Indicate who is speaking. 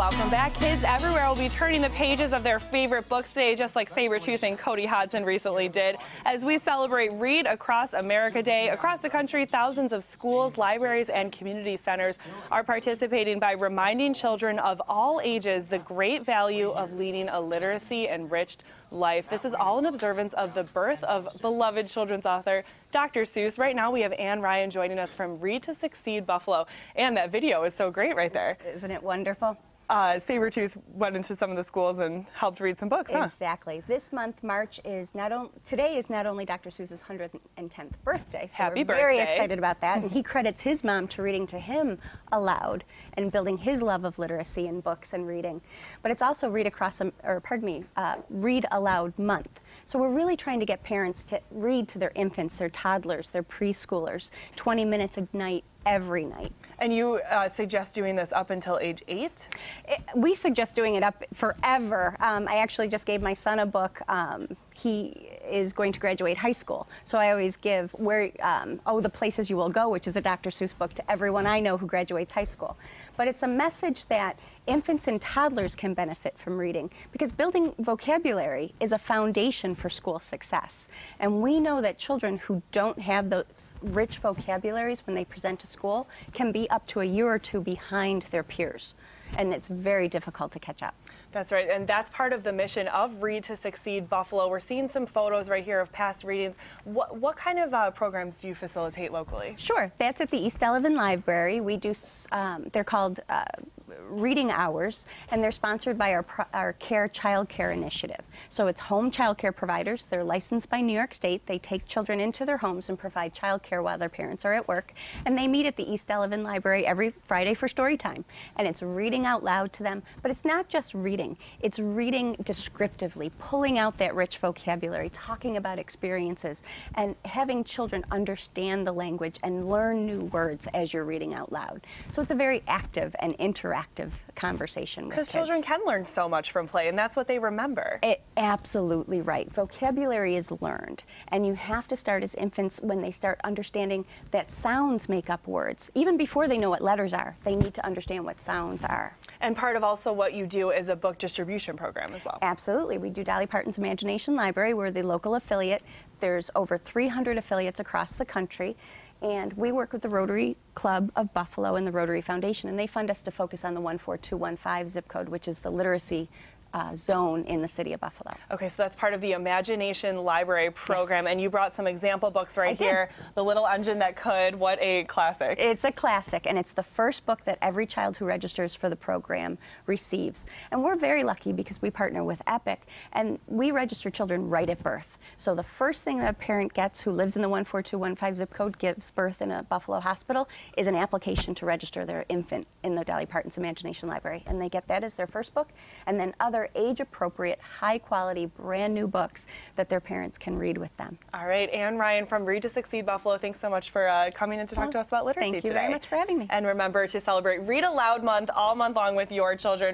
Speaker 1: Welcome back. Kids everywhere will be turning the pages of their favorite books today, just like Sabretooth and Cody Hodson recently did. As we celebrate Read Across America Day, across the country, thousands of schools, libraries, and community centers are participating by reminding children of all ages the great value of leading a literacy-enriched life. This is all in observance of the birth of beloved children's author Dr. Seuss. Right now we have Ann Ryan joining us from Read to Succeed Buffalo. And that video is so great right there.
Speaker 2: Isn't it wonderful?
Speaker 1: Sabretooth went into some of the schools and helped read some books, huh?
Speaker 2: Exactly. This month, March, is today is not only Dr. Seuss's 110th birthday, so
Speaker 1: Happy
Speaker 2: we're
Speaker 1: birthday.
Speaker 2: very excited about that. And he credits his mom to reading to him aloud and building his love of literacy and books and reading. But it's also Read Aloud Month. So we're really trying to get parents to read to their infants, their toddlers, their preschoolers, 20 minutes a night, every night.
Speaker 1: And you suggest doing this up until age 8?
Speaker 2: We suggest doing it up forever. I actually just gave my son a book. He is going to graduate high school. So I always give The Places You Will Go, which is a Dr. Seuss book, to everyone I know who graduates high school. But it's a message that infants and toddlers can benefit from reading, because building vocabulary is a foundation for school success. And we know that children who don't have those rich vocabularies when they present to school can be up to a year or two behind their peers. And it's very difficult to catch up.
Speaker 1: That's right, and that's part of the mission of Read to Succeed Buffalo. We're seeing some photos right here of past readings. What kind of programs do you facilitate locally?
Speaker 2: Sure, that's at the East Delavan Library. We do, they're called reading hours, and they're sponsored by our CARE Child Care Initiative. So it's home child care providers. They're licensed by New York State. They take children into their homes and provide child care while their parents are at work. And they meet at the East Delavan Library every Friday for story time. And it's reading out loud to them. But it's not just reading. It's reading descriptively, pulling out that rich vocabulary, talking about experiences, and having children understand the language and learn new words as you're reading out loud. So it's a very active and interactive conversation with kids.
Speaker 1: Because children can learn so much from play, and that's what they remember.
Speaker 2: Absolutely right. Vocabulary is learned, and you have to start as infants when they start understanding that sounds make up words. Even before they know what letters are, they need to understand what sounds are.
Speaker 1: And part of also what you do is a book distribution program as well.
Speaker 2: Absolutely. We do Dolly Parton's Imagination Library. We're the local affiliate. There's over 300 affiliates across the country. And we work with the Rotary Club of Buffalo and the Rotary Foundation, and they fund us to focus on the 14215 zip code, which is the literacy zone in the city of Buffalo.
Speaker 1: Okay, so that's part of the Imagination Library program,
Speaker 2: yes.
Speaker 1: And you brought some example books right here. The Little Engine That Could. What a classic.
Speaker 2: It's a classic, and it's the first book that every child who registers for the program receives. And we're very lucky because we partner with EPIC, and we register children right at birth. So the first thing that a parent gets who lives in the 14215 zip code, gives birth in a Buffalo hospital, is an application to register their infant in the Dolly Parton's Imagination Library. And they get that as their first book, and then other age-appropriate, high-quality, brand-new books that their parents can read with them.
Speaker 1: All right, Ann Ryan from Read to Succeed Buffalo, thanks so much for coming in to talk to us about literacy today.
Speaker 2: Thank you very much for having me.
Speaker 1: And remember to celebrate Read Aloud Month all month long with your children.